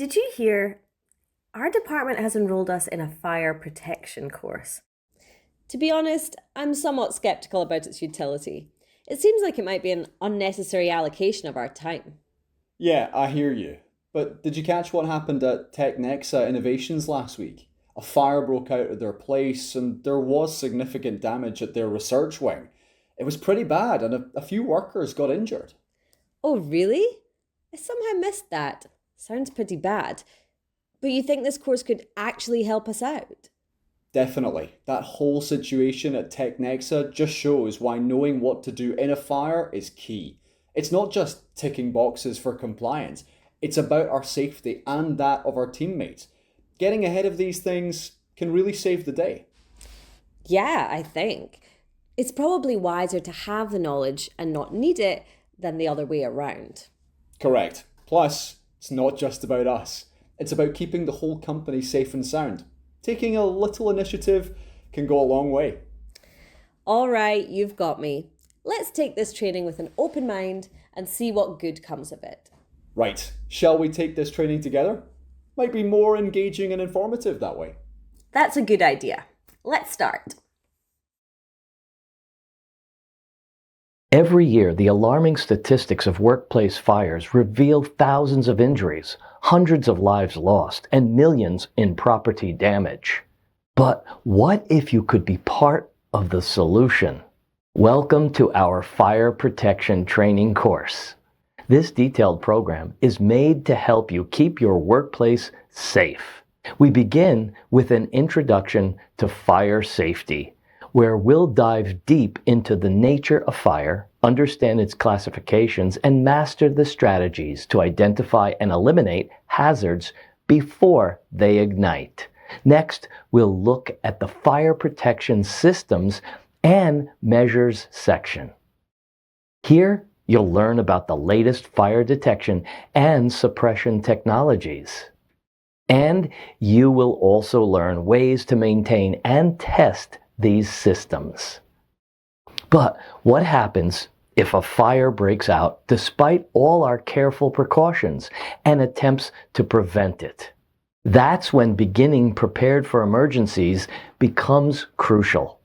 Did you hear? Our department has enrolled us in a fire protection course. To be honest, I'm somewhat skeptical about its utility. It seems like it might be an unnecessary allocation of our time. Yeah, I hear you. But did you catch what happened at TechNexa Innovations last week? A fire broke out at their place and there was significant damage at their research wing. It was pretty bad and a few workers got injured. Oh, really? I somehow missed that. Sounds pretty bad. But you think this course could actually help us out? Definitely. That whole situation at TechNexa just shows why knowing what to do in a fire is key. It's not just ticking boxes for compliance, it's about our safety and that of our teammates. Getting ahead of these things can really save the day. Yeah, I think. It's probably wiser to have the knowledge and not need it than the other way around. Correct. Plus, it's not just about us, it's about keeping the whole company safe and sound. Taking a little initiative can go a long way. All right, you've got me. Let's take this training with an open mind and see what good comes of it. Right, shall we take this training together? Might be more engaging and informative that way. That's a good idea. Let's start. Every year, the alarming statistics of workplace fires reveal thousands of injuries, hundreds of lives lost, and millions in property damage. But what if you could be part of the solution? Welcome to our fire protection training course. This detailed program is made to help you keep your workplace safe. We begin with an introduction to fire safety, where we'll dive deep into the nature of fire, understand its classifications, and master the strategies to identify and eliminate hazards before they ignite. Next, we'll look at the fire protection systems and measures section. Here, you'll learn about the latest fire detection and suppression technologies. And you will also learn ways to maintain and test these systems. But what happens if a fire breaks out despite all our careful precautions and attempts to prevent it? That's when beginning prepared for emergencies becomes crucial.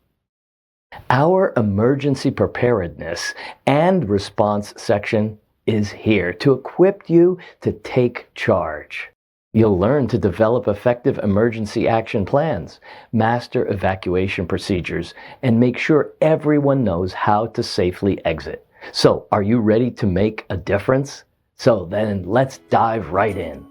Our emergency preparedness and response section is here to equip you to take charge. You'll learn to develop effective emergency action plans, master evacuation procedures, and make sure everyone knows how to safely exit. So, are you ready to make a difference? So then let's dive right in.